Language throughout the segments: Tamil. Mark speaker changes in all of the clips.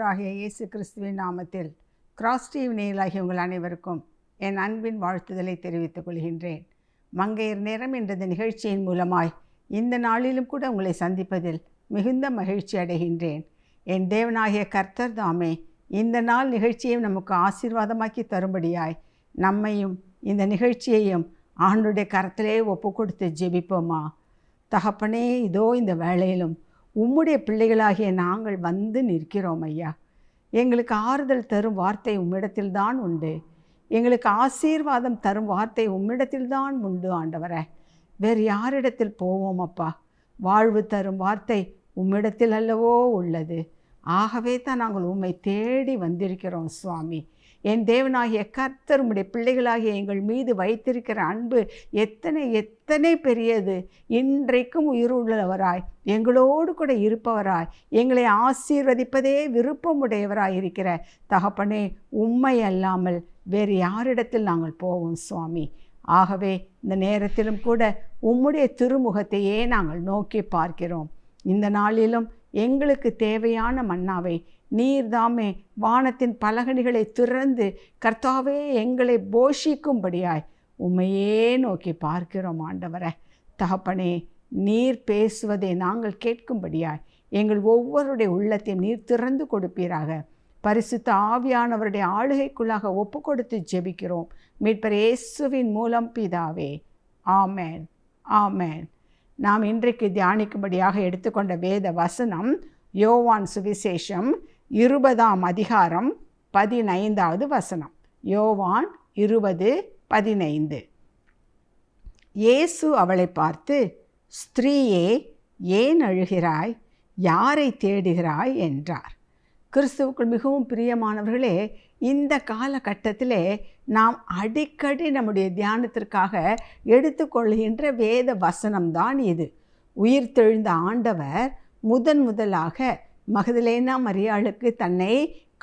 Speaker 1: ஆண்டவராகிய இயேசு கிறிஸ்துவின் நாமத்தில் கிராஸ் டிவி நேயர்களாகிய உங்கள் அனைவருக்கும் என் அன்பின் வாழ்த்துதலை தெரிவித்துக் கொள்கின்றேன். மங்கையர் நேரம் என்ற இந்த நிகழ்ச்சியின் மூலமாய் இந்த நாளிலும் கூட உங்களை சந்திப்பதில் மிகுந்த மகிழ்ச்சி அடைகின்றேன். என் தேவனாகிய கர்த்தர் தாமே இந்த நாள் நிகழ்ச்சியையும் நமக்கு ஆசீர்வாதமாக்கி தரும்படியாய் நம்மையும் இந்த நிகழ்ச்சியையும் ஆண்டுடைய கரத்திலே ஒப்பு கொடுத்து ஜெபிப்போமா. தகப்பனே, இதோ இந்த வேளையிலும் உம்முடைய பிள்ளைகளாகிய நாங்கள் வந்து நிற்கிறோம் ஐயா. எங்களுக்கு ஆறுதல் தரும் வார்த்தை உம்மிடத்தில்தான் உண்டு. எங்களுக்கு ஆசீர்வாதம் தரும் வார்த்தை உம்மிடத்தில்தான் உண்டு ஆண்டவரே. வேறு யாரிடத்தில் போவோம் அப்பா? வாழ்வு தரும் வார்த்தை உம்மிடத்தில் அல்லவோ உள்ளது. ஆகவே தான் நாங்கள் உம்மை தேடி வந்திருக்கிறோம் சுவாமி. என் தேவனாகிய கர்த்தர் உம்முடைய பிள்ளைகளாகிய எங்கள் மீது வைத்திருக்கிற அன்பு எத்தனை பெரியது. இன்றைக்கும் உயிருள்ளவராய் எங்களோடு கூட இருப்பவராய் எங்களை ஆசீர்வதிப்பதே விருப்பமுடையவராய் இருக்கிற தகப்பனே, உம்மை அல்லாமல் வேறு யாரிடத்தில் நாங்கள் போவோம் சுவாமி. ஆகவே இந்த நேரத்திலும் கூட உம்முடைய திருமுகத்தையே நாங்கள் நோக்கி பார்க்கிறோம். இந்த நாளிலும் எங்களுக்கு தேவையான மன்னாவை நீர்தாமே வானத்தின் பலகணிகளை திறந்து கர்த்தாவே எங்களை போஷிக்கும்படியாய் உம்மையே நோக்கி பார்க்கிறோம் ஆண்டவரே. தகப்பனே, நீர் பேசுவதை நாங்கள் கேட்கும்படியாய் எங்கள் ஒவ்வொருடைய உள்ளத்தையும் நீர் திறந்து கொடுப்பீராக. பரிசுத்த ஆவியானவருடைய ஆளுகைக்குள்ளாக ஒப்பு கொடுத்து ஜெபிக்கிறோம் மீட்பர் இயேசுவின் மூலம் பிதாவே, ஆமேன், ஆமேன். நாம் இன்றைக்கு தியானிக்கும்படியாக எடுத்துக்கொண்ட வேத வசனம் யோவான் சுவிசேஷம் 20ஆம் அதிகாரம் 15வது வசனம். யோவான் 20:15. இயேசு அவளை பார்த்து, ஸ்திரீயே, ஏன் அழுகிறாய்? யாரை தேடுகிறாய் என்றார். கிறிஸ்துவுக்குள் மிகவும் பிரியமானவர்களே, இந்த காலகட்டத்திலே நாம் அடிக்கடி நம்முடைய தியானத்திற்காக எடுத்துக்கொள்கின்ற வேத வசனம்தான் இது. உயிர்த்தெழுந்த ஆண்டவர் முதலாக மகதலேனா மரியாளுக்கு தன்னை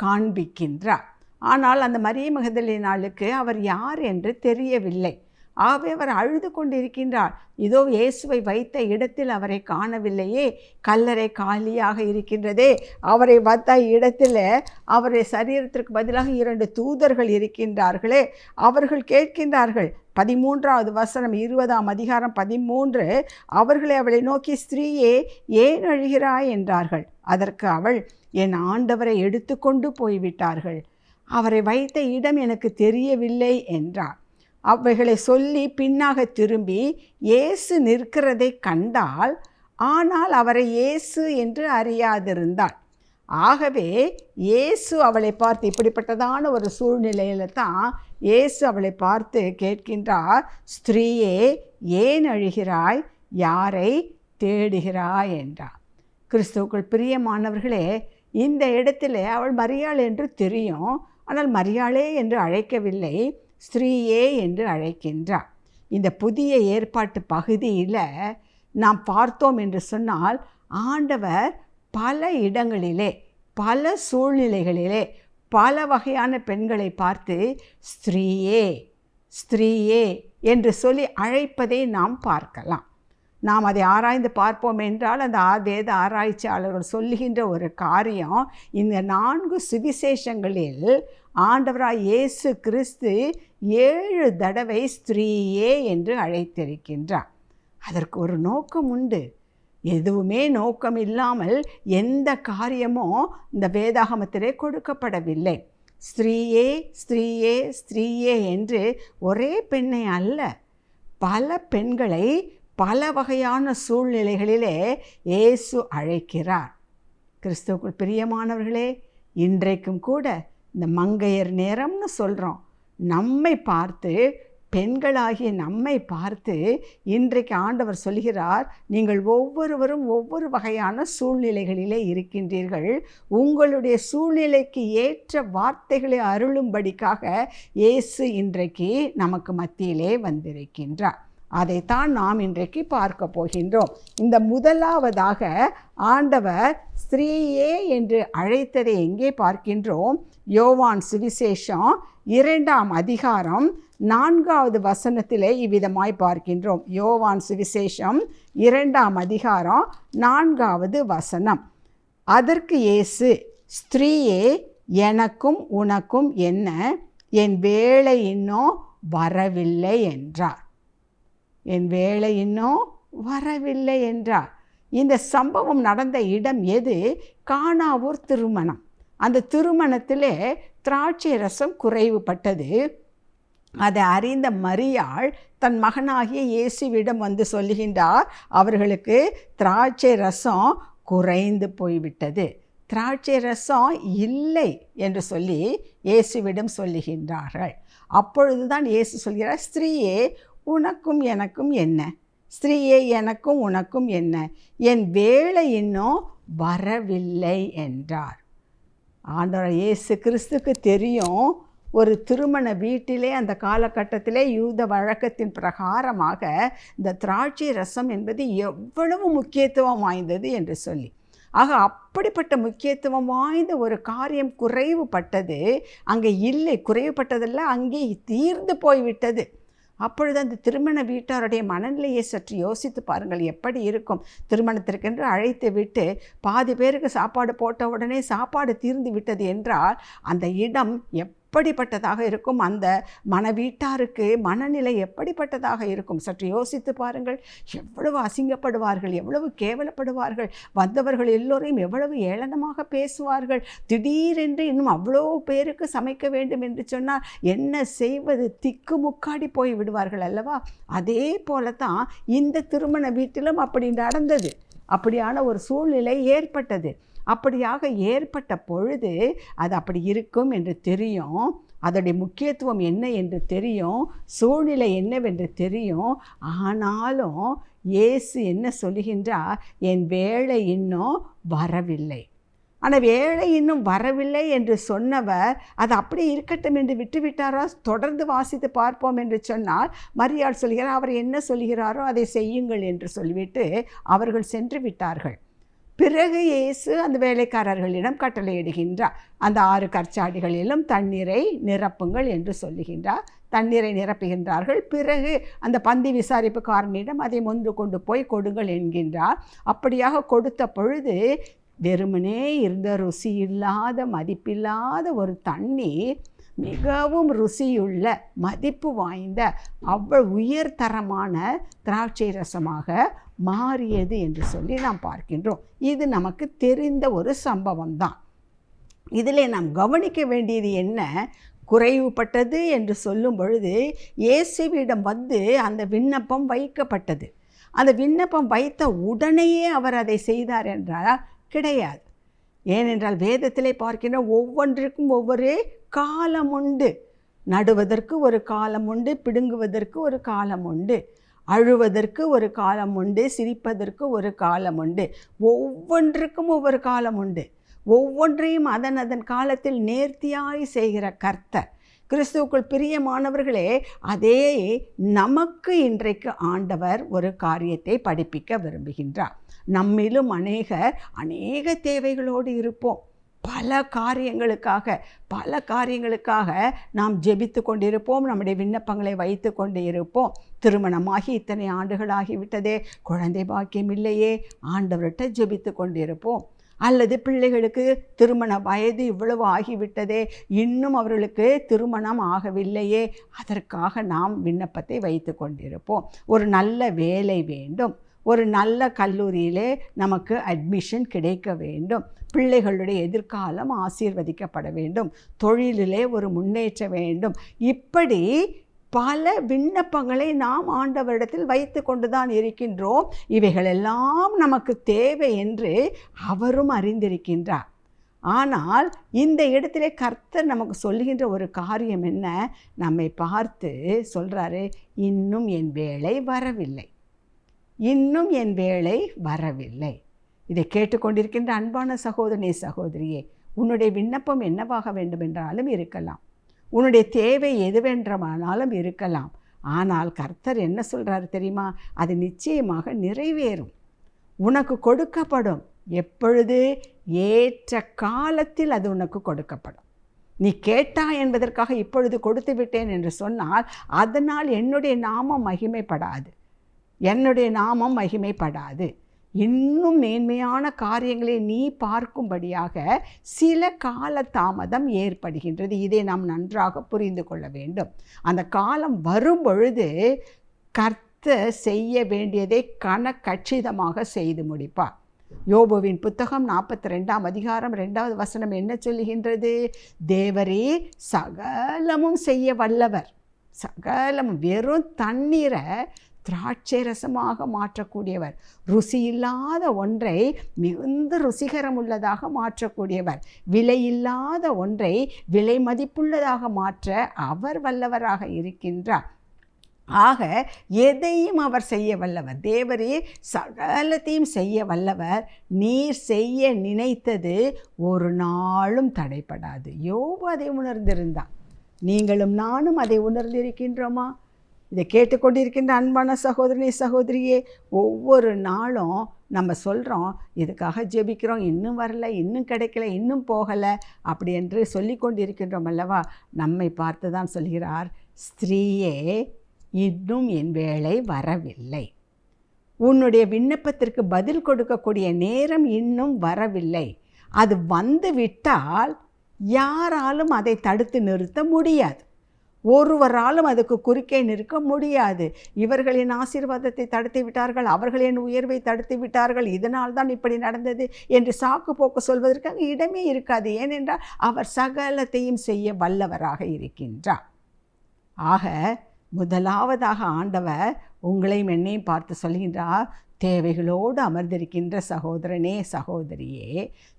Speaker 1: காண்பிக்கின்றார். ஆனால் அந்த மரிய மகதலேனாளுக்கு அவர் யார் என்று தெரியவில்லை. ஆகவே அவர் அழுது கொண்டிருக்கின்றார். இதோ இயேசுவை வைத்த இடத்தில் அவரை காணவில்லையே, கல்லறை காலியாக இருக்கின்றதே, அவரை வைத்த இடத்தில் அவருடைய சரீரத்திற்கு பதிலாக 2 தூதர்கள் இருக்கின்றார்களே. அவர்கள் கேட்கின்றார்கள். 13வது வசனம் 20ஆம் அதிகாரம் 13. அவர்களை அவளை நோக்கி, ஸ்திரீயே, ஏன் அழுகிறாய் என்றார்கள். அதற்கு அவள், என் ஆண்டவரை எடுத்து கொண்டு போய்விட்டார்கள், அவரை வைத்த இடம் எனக்கு தெரியவில்லை என்றார். அவைகளை சொல்லி பின்னாக திரும்பி இயேசு நிற்கிறதை கண்டாள். ஆனால் அவரை இயேசு என்று அறியாதிருந்தாள். ஆகவே இயேசு அவளை பார்த்து, இப்படிப்பட்டதான ஒரு சூழ்நிலையில் தான் இயேசு அவளை பார்த்து கேட்கின்றார், ஸ்திரீயே, ஏன் அழுகிறாய்? யாரை தேடுகிறாய் என்றார். கிறிஸ்துவுக்குள் பிரியமானவர்களே, இந்த இடத்துல அவள் மரியாள் என்று தெரியும். ஆனால் மரியாளே என்று அழைக்கவில்லை, ஸ்திரீயே என்று அழைக்கின்றார். இந்த புதிய ஏற்பாட்டு பகுதியில் நாம் பார்த்தோம் என்று சொன்னால், ஆண்டவர் பல இடங்களிலே பல சூழ்நிலைகளிலே பல வகையான பெண்களை பார்த்து ஸ்திரீயே, ஸ்திரீயே என்று சொல்லி அழைப்பதை நாம் பார்க்கலாம். நாம் அதை ஆராய்ந்து பார்ப்போம் என்றால், அந்த வேத ஆராய்ச்சியாளர்கள் சொல்லுகின்ற ஒரு காரியம், இந்த 4 சுவிசேஷங்களில் ஆண்டவராய் இயேசு கிறிஸ்து 7 தடவை ஸ்திரீயே என்று அழைத்திருக்கின்றார். அதற்கு ஒரு நோக்கம் உண்டு. எதுவுமே நோக்கம் இல்லாமல் எந்த காரியமும் இந்த வேதாகமத்திலே கொடுக்கப்படவில்லை. ஸ்திரீயே, ஸ்திரீயே, ஸ்திரீயே என்று ஒரே பெண்ணை அல்ல, பல பெண்களை பல வகையான சூழ்நிலைகளிலே இயேசு அழைக்கிறார். கிறிஸ்துவுக்குள் பிரியமானவர்களே, இன்றைக்கும் கூட இந்த மங்கையர் நேரம்னு சொல்கிறோம். நம்மை பார்த்து, பெண்களாகிய நம்மை பார்த்து இன்றைக்கு ஆண்டவர் சொல்கிறார், நீங்கள் ஒவ்வொருவரும் ஒவ்வொரு வகையான சூழ்நிலைகளிலே இருக்கின்றீர்கள். உங்களுடைய சூழ்நிலைக்கு ஏற்ற வார்த்தைகளை அருளும்படிக்காக இயேசு இன்றைக்கு நமக்கு மத்தியிலே வந்திருக்கின்றார். அதைத்தான் நாம் இன்றைக்கு பார்க்க போகின்றோம். இந்த முதலாவதாக ஆண்டவர் ஸ்திரீயே என்று அழைத்ததை எங்கே பார்க்கின்றோம்? யோவான் சுவிசேஷம் 2ஆம் அதிகாரம் 4வது வசனத்திலே இவ்விதமாய் பார்க்கின்றோம். யோவான் சுவிசேஷம் 2ஆம் அதிகாரம் 4வது வசனம். அதற்கு இயேசு, ஸ்திரீயே, எனக்கும் உனக்கும் என்ன? என் வேளை இன்னும் வரவில்லை என்றார். என் வேளை இன்னும் வரவில்லை என்றார். இந்த சம்பவம் நடந்த இடம் எது? கானாவூர் திருமணம். அந்த திருமணத்திலே திராட்சை ரசம் குறைவுபட்டது. அதை அறிந்த மரியாள் தன் மகனாகிய இயேசுவிடம் வந்து சொல்லுகின்றார், அவர்களுக்கு திராட்சை ரசம் குறைந்து போய்விட்டது, திராட்சை ரசம் இல்லை என்று சொல்லி இயேசுவிடம் சொல்லுகின்றார்கள். அப்பொழுதுதான் இயேசு சொல்கிறார், ஸ்திரீயே, உனக்கும் எனக்கும் என்ன? ஸ்திரீயே, எனக்கும் உனக்கும் என்ன? என் வேளை இன்னும் வரவில்லை என்றார். ஆண்டவர் இயேசு கிறிஸ்துக்கு தெரியும், ஒரு திருமண வீட்டிலே அந்த காலகட்டத்திலே யூத வழக்கத்தின் பிரகாரமாக இந்த திராட்சை ரசம் என்பது எவ்வளவு முக்கியத்துவம் வாய்ந்தது என்று சொல்லி. ஆக அப்படிப்பட்ட முக்கியத்துவம் வாய்ந்த ஒரு காரியம் குறைவுபட்டது. அங்கே இல்லை, குறைவுபட்டதில்லை, அங்கே தீர்ந்து போய்விட்டது. அப்பொழுது அந்த திருமண வீட்டாருடைய மனநிலையை சற்று யோசித்து பாருங்கள், எப்படி இருக்கும்? திருமணத்திற்கென்று அழைத்து விட்டு பாதி பேருக்கு சாப்பாடு போட்ட உடனே சாப்பாடு தீர்ந்து விட்டது என்றால் அந்த இடம் எப்படிப்பட்டதாக இருக்கும்? அந்த வீட்டாருக்கு மனநிலை எப்படிப்பட்டதாக இருக்கும்? சற்று யோசித்து பாருங்கள். எவ்வளவு அசிங்கப்படுவார்கள், எவ்வளவு கேவலப்படுவார்கள், வந்தவர்கள் எல்லோரையும் எவ்வளவு ஏளனமாக பேசுவார்கள். திடீரென்று இன்னும் அவ்வளோ பேருக்கு சமைக்க வேண்டும் என்று சொன்னால் என்ன செய்வது? திக்குமுக்காடி போய் விடுவார்கள் அல்லவா? அதே போல தான் இந்த திருமண வீட்டிலும் அப்படி நடந்தது. அப்படியான ஒரு சூழ்நிலை ஏற்பட்டது. அப்படியாக ஏற்பட்ட பொழுது அது அப்படி இருக்கும் என்று தெரியும், அதோடைய முக்கியத்துவம் என்ன என்று தெரியும், சூழ்நிலை என்னவென்று தெரியும். ஆனாலும் இயேசு என்ன சொல்லுகின்றார்? என் வேளை இன்னும் வரவில்லை. ஆனால் வேளை இன்னும் வரவில்லை என்று சொன்னவர் அது அப்படி இருக்கட்டும் என்று விட்டுவிட்டாரா? தொடர்ந்து வாசித்து பார்ப்போம் என்று சொன்னால் மரியாள் சொல்கிறார், அவர் என்ன சொல்கிறாரோ அதை செய்யுங்கள் என்று சொல்லிவிட்டு அவர்கள் சென்று விட்டார்கள். பிறகு இயேசு அந்த வேலைக்காரர்களிடம் கட்டளையிடுகின்றார், அந்த 6 கற்சாடிகளிலும் தண்ணீரை நிரப்புங்கள் என்று சொல்லுகின்றார். தண்ணீரை நிரப்புகின்றார்கள். பிறகு அந்த பந்தி விசாரிப்புக்காரனிடம் அதை மொன்று கொண்டு போய் கொடுங்கள் என்கின்றார். அப்படியாக கொடுத்த பொழுது வெறுமனே இருந்த ருசி இல்லாத, மதிப்பில்லாத ஒரு தண்ணீர் மிகவும் ருசியுள்ள, மதிப்பு வாய்ந்த, அவ்வளவு உயர்தரமான திராட்சை ரசமாக மாறியது என்று சொல்லி நாம் பார்க்கின்றோம். இது நமக்கு தெரிந்த ஒரு சம்பவம் தான். இதில் நாம் கவனிக்க வேண்டியது என்ன? குறைவுபட்டது என்று சொல்லும் பொழுது இயேசுவிடம் வந்து அந்த விண்ணப்பம் வைக்கப்பட்டது. அந்த விண்ணப்பம் வைத்த உடனேயே அவர் அதை செய்தார் என்றால் கிடையாது. ஏனென்றால் வேதத்திலே பார்க்கின்ற ஒவ்வொன்றிற்கும் ஒவ்வொரு காலம் உண்டு. நடுவதற்கு ஒரு காலம் உண்டு, பிடுங்குவதற்கு ஒரு காலம் உண்டு, அழுவதற்கு ஒரு காலம் உண்டு, சிரிப்பதற்கு ஒரு காலம் உண்டு. ஒவ்வொன்றுக்கும் ஒவ்வொரு காலம் உண்டு. ஒவ்வொன்றையும் அதன் காலத்தில் நேர்த்தியாய் செய்கிற கர்த்தர். கிறிஸ்துவுக்குள் பிரியமானவர்களே, அதே நமக்கு இன்றைக்கு ஆண்டவர் ஒரு காரியத்தை படிப்பிக்க விரும்புகின்றார். நம்மிலும் அநேக தேவைகளோடு இருப்போம். பல காரியங்களுக்காக நாம் ஜெபித்து கொண்டிருப்போம், நம்முடைய விண்ணப்பங்களை வைத்து கொண்டு இருப்போம். திருமணமாகி இத்தனை ஆண்டுகளாகிவிட்டதே, குழந்தை பாக்கியம் இல்லையே, ஆண்டவர்கிட்ட ஜெபித்து கொண்டிருப்போம். அல்லது பிள்ளைகளுக்கு திருமண வயது இவ்வளவு ஆகிவிட்டதே, இன்னும் அவர்களுக்கு திருமணம் ஆகவில்லையே, அதற்காக நாம் விண்ணப்பத்தை வைத்து கொண்டிருப்போம். ஒரு நல்ல வேலை வேண்டும், ஒரு நல்ல கல்லூரியிலே நமக்கு அட்மிஷன் கிடைக்க வேண்டும், பிள்ளைகளுடைய எதிர்காலம் ஆசீர்வதிக்கப்பட வேண்டும், தொழிலிலே ஒரு முன்னேற்றம் வேண்டும். இப்படி பல விண்ணப்பங்களை நாம் ஆண்டவரிடத்தில் வைத்து கொண்டு தான் இருக்கின்றோம். இவைகளெல்லாம் நமக்கு தேவை என்று அவரும் அறிந்திருக்கின்றார். ஆனால் இந்த இடத்திலே கர்த்தர் நமக்கு சொல்லுகின்ற ஒரு காரியம் என்ன? நம்மை பார்த்து சொல்கிறாரு, இன்னும் என் வேளை வரவில்லை, இன்னும் என் வேளை வரவில்லை. இதை கேட்டுக்கொண்டிருக்கின்ற அன்பான சகோதரனே, சகோதரியே, உன்னுடைய விண்ணப்பம் என்னவாக வேண்டுமென்றாலும் இருக்கலாம், உன்னுடைய தேவை எதுவென்றமானாலும் இருக்கலாம். ஆனால் கர்த்தர் என்ன சொல்கிறாரு தெரியுமா? அது நிச்சயமாக நிறைவேறும், உனக்கு கொடுக்கப்படும். எப்பொழுது? ஏற்ற காலத்தில் அது உனக்கு கொடுக்கப்படும். நீ கேட்டா என்பதற்காக இப்பொழுது கொடுத்து விட்டேன் என்று சொன்னால் அதனால் என்னுடைய நாமம் மகிமைப்படாது, என்னுடைய நாமம் மகிமைப்படாது. இன்னும் மேன்மையான காரியங்களை நீ பார்க்கும்படியாக சில கால தாமதம் ஏற்படுகின்றது. இதை நாம் நன்றாக புரிந்து கொள்ள வேண்டும். அந்த காலம் வரும் பொழுது கர்த்தர் செய்ய வேண்டியதை கச்சிதமாக செய்து முடிப்பார். யோபுவின் புத்தகம் 42ஆம் அதிகாரம் 2வது வசனம் என்ன சொல்லுகின்றது? தேவரே சகலமும் செய்ய வல்லவர். சகலமும், வெறும் தண்ணீரை திராட்சை ரசமாக மாற்றக்கூடியவர், ருசி இல்லாத ஒன்றை மிகுந்த ருசிகரம் உள்ளதாக மாற்றக்கூடியவர், விலை இல்லாத ஒன்றை விலை மதிப்புள்ளதாக மாற்ற அவர் வல்லவராக இருக்கின்றார். ஆக எதையும் அவர் செய்ய வல்லவர். தேவரே சகலத்தையும் செய்ய வல்லவர். நீர் செய்ய நினைத்தது ஒரு நாளும் தடைப்படாது. யோபு அதை உணர்ந்திருந்தான். நீங்களும் நானும் அதை உணர்ந்திருக்கின்றோமா? இதை கேட்டுக்கொண்டிருக்கின்ற அன்பான சகோதரனே, சகோதரியே, ஒவ்வொரு நாளும் நம்ம சொல்கிறோம், இதுக்காக ஜெபிக்கிறோம், இன்னும் வரல, இன்னும் கிடைக்கல, இன்னும் போகலை அப்படி என்று சொல்லி கொண்டிருக்கின்றோம் அல்லவா? நம்மை பார்த்து தான் சொல்கிறார், ஸ்திரீயே, இன்னும் என் வேளை வரவில்லை. உன்னுடைய விண்ணப்பத்திற்கு பதில் கொடுக்கக்கூடிய நேரம் இன்னும் வரவில்லை. அது வந்து விட்டால் யாராலும் அதை தடுத்து நிறுத்த முடியாது. ஒருவராலும் அதுக்கு குறுக்கே நிற்க முடியாது. இவர்களின் ஆசீர்வாதத்தை தடுத்து விட்டார்கள், அவர்களின் உயர்வை தடுத்து விட்டார்கள், இதனால் தான் இப்படி நடந்தது என்று சாக்கு போக்கு சொல்வதற்கு அங்கே இடமே இருக்காது. ஏனென்றால் அவர் சகலத்தையும் செய்ய வல்லவராக இருக்கின்றார். ஆக முதலாவதாக ஆண்டவர் உங்களையும் என்னையும் பார்த்து சொல்கின்றார், தேவைகளோடு அமர்ந்திருக்கின்ற சகோதரனே, சகோதரியே,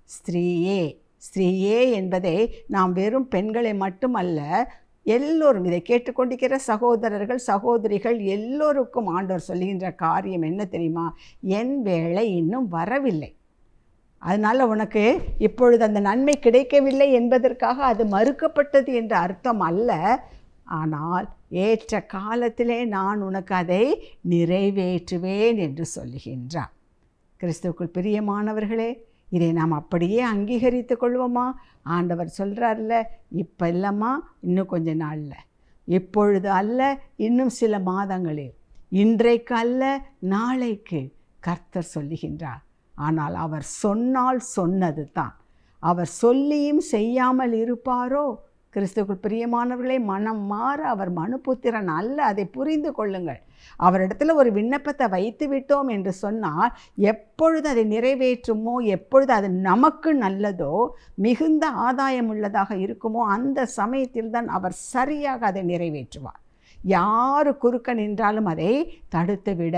Speaker 1: ஸ்திரீயே. ஸ்திரீயே என்பதை நாம் வெறும் பெண்களை மட்டுமல்ல, எல்லோரும், இதை கேட்டுக்கொண்டிருக்கிற சகோதரர்கள், சகோதரிகள் எல்லோருக்கும் ஆண்டவர் சொல்கின்ற காரியம் என்ன தெரியுமா? என் வேளை இன்னும் வரவில்லை. அதனால் உனக்கு இப்பொழுது அந்த நன்மை கிடைக்கவில்லை என்பதற்காக அது மறுக்கப்பட்டது என்ற அர்த்தம் அல்ல. ஆனால் ஏற்ற காலத்திலே நான் உனக்கு அதை நிறைவேற்றுவேன் என்று சொல்லுகின்றார். கிறிஸ்துவுக்குள் பிரியமானவர்களே, இதை நாம் அப்படியே அங்கீகரித்து கொள்வோமா? ஆண்டவர் சொல்கிறார்ல, இப்போ இல்லைம்மா, இன்னும் கொஞ்ச நாளில், இப்பொழுது அல்ல, இன்னும் சில மாதங்களில், இன்றைக்கு அல்ல, நாளைக்கு கர்த்தர் சொல்லுகின்றார். ஆனால் அவர் சொன்னால் சொன்னது தான். அவர் சொல்லியும் செய்யாமல் இருப்பாரோ? கிறிஸ்துவுக்குள் பிரியமானவர்களே, மனம் மாற அவர் மனுபுத்திரன் அல்ல, அதை புரிந்து கொள்ளுங்கள். அவரிடத்தில் ஒரு விண்ணப்பத்தை வைத்து விட்டோம் என்று சொன்னால், எப்பொழுது அதை நிறைவேற்றுமோ, எப்பொழுது அது நமக்கு நல்லதோ, மிகுந்த ஆதாயம் உள்ளதாக இருக்குமோ, அந்த சமயத்தில் தான் அவர் சரியாக அதை நிறைவேற்றுவார். யார் குறுக்க நின்றாலும் அதை தடுத்து விட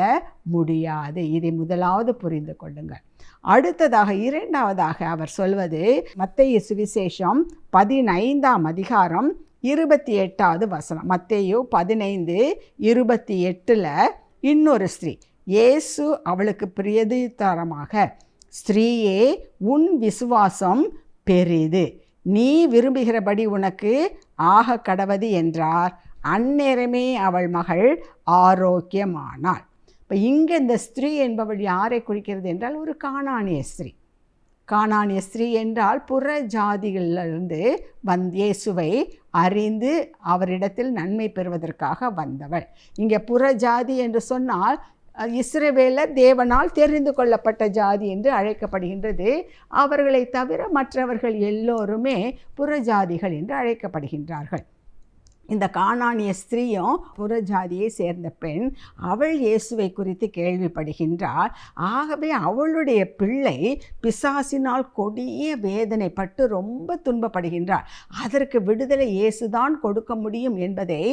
Speaker 1: முடியாது. இதை முதலாவது புரிந்து கொள்ளுங்கள். அடுத்ததாக, இரண்டாவதாக அவர் சொல்வது மத்தேயு சுவிசேஷம் 15ஆம் அதிகாரம் 28வது வசனம். மத்தேயு 15:28 இன்னொரு ஸ்திரீ, இயேசு அவளுக்கு பிரதியுத்தரமாக, ஸ்திரீயே, உன் விசுவாசம் பெரிது, நீ விரும்புகிறபடி உனக்கு ஆக கடவது என்றார். அந்நேரமே அவள் மகள் ஆரோக்கியமானாள். இப்போ இங்கே இந்த ஸ்திரீ என்பவள் யாரை குறிக்கிறது என்றால், ஒரு கானானிய ஸ்திரீ. கானானிய ஸ்திரீ என்றால் புற ஜாதிகளிலிருந்து இயேசுவை அறிந்து அவரிடத்தில் நன்மை பெறுவதற்காக வந்தவள். இங்கே புற ஜாதி என்று சொன்னால் இஸ்ரவேலர் தேவனால் தெரிந்து கொள்ளப்பட்ட ஜாதி என்று அழைக்கப்படுகின்றது. அவர்களை தவிர மற்றவர்கள் எல்லோருமே புறஜாதிகள் என்று அழைக்கப்படுகின்றார்கள். இந்த கானானிய ஸ்திரீயும் புறஜாதியை சேர்ந்த பெண். அவள் இயேசுவை குறித்து கேள்விப்படுகின்றாள். ஆகவே அவளுடைய பிள்ளை பிசாசினால் கொடிய வேதனைப்பட்டு ரொம்ப துன்பப்படுகின்றாள். அதற்கு விடுதலை இயேசுதான் கொடுக்க முடியும் என்பதை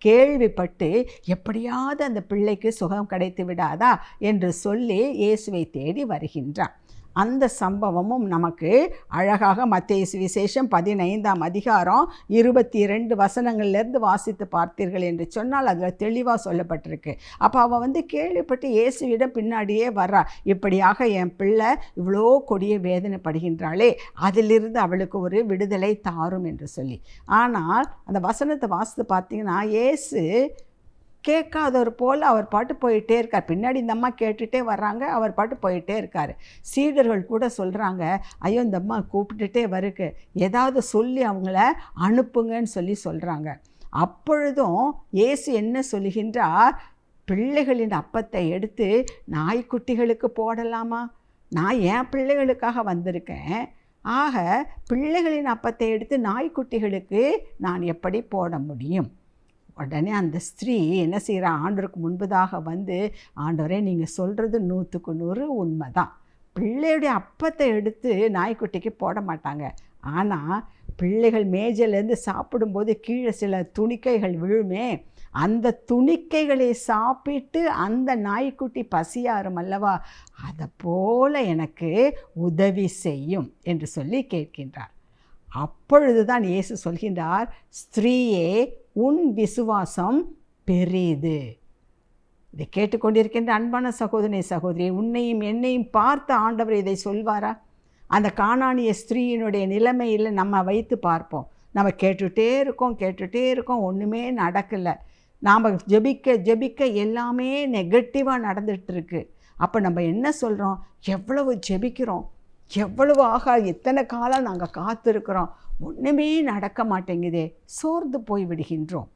Speaker 1: கேள்விப்பட்டு, எப்படியாவது அந்த பிள்ளைக்கு சுகம் கிடைத்து விடாதா என்று சொல்லி இயேசுவை தேடி வருகின்றாள். அந்த சம்பவமும் நமக்கு அழகாக மத்தேயு சுவிசேஷம் 15ஆம் அதிகாரம் 22 வசனங்கள்லேருந்து வாசித்து பார்த்தீர்கள் என்று சொன்னால் அதில் தெளிவாக சொல்லப்பட்டிருக்கு. அப்போ அவள் கேள்விப்பட்டு இயேசுவிடம் பின்னாடியே வர்றா, இப்படியாக என் பிள்ளை இவ்வளோ கொடிய வேதனைப்படுகின்றாளே, அதிலிருந்து அவளுக்கு ஒரு விடுதலை தாரும் என்று சொல்லி. ஆனால் அந்த வசனத்தை வாசித்து பார்த்தீங்கன்னா, இயேசு கேட்காதவர் போல் அவர் பாட்டு போயிட்டே இருக்கார். பின்னாடி இந்த அம்மா கேட்டுகிட்டே வர்றாங்க, அவர் பாட்டு போயிட்டே இருக்கார். சீடர்கள் கூட சொல்கிறாங்க, ஐயோ இந்த அம்மா கூப்பிட்டுட்டே வருது, ஏதாவது சொல்லி அவங்கள அனுப்புங்கன்னு சொல்லி சொல்கிறாங்க. அப்பொழுதும் இயேசு என்ன சொல்லுகின்றார்? பிள்ளைகளின் அப்பத்தை எடுத்து நாய்க்குட்டிகளுக்கு போடலாமா? நான் என் பிள்ளைகளுக்காக வந்திருக்கேன். ஆக பிள்ளைகளின் அப்பத்தை எடுத்து நாய்க்குட்டிகளுக்கு நான் எப்படி போட முடியும்? உடனே அந்த ஸ்திரீ என்ன செய்கிறா? ஆண்டவருக்கு முன்பதாக வந்து, ஆண்டவரே, நீங்கள் சொல்கிறது 100க்கு 100 உண்மைதான். பிள்ளையுடைய அப்பத்தை எடுத்து நாய்க்குட்டிக்கு போட மாட்டாங்க. ஆனால் பிள்ளைகள் மேஜையிலேருந்து சாப்பிடும்போது கீழே சில துணிக்கைகள் விழுமே, அந்த துணிக்கைகளை சாப்பிட்டு அந்த நாய்க்குட்டி பசியாரும் அல்லவா, அதை போல எனக்கு உதவி செய்யும் என்று சொல்லி கேட்கின்றார். அப்பொழுதுதான் இயேசு சொல்கின்றார், ஸ்திரீயே, உன் விசுவாசம் பெரிது. இதை கேட்டுக்கொண்டிருக்கின்ற அன்பான சகோதரனே, சகோதரி, உன்னையும் என்னையும் பார்த்து ஆண்டவர் இதை சொல்வாரா? அந்த கானானிய ஸ்திரீயினுடைய நிலைமையில் நம்ம வைத்து பார்ப்போம். நம்ம கேட்டுகிட்டே இருக்கோம், ஒன்றுமே நடக்கலை. நாம் ஜெபிக்க எல்லாமே நெகட்டிவாக நடந்துகிட்ருக்கு. அப்போ நம்ம என்ன சொல்கிறோம்? எவ்வளவு ஜெபிக்கிறோம், எவ்வளவு எத்தனை காலம் நாங்கள் காத்திருக்கிறோம், ஒன்றுமே நடக்க மாட்டேங்குதே. சோர்ந்து போய் விடுகின்றோம்,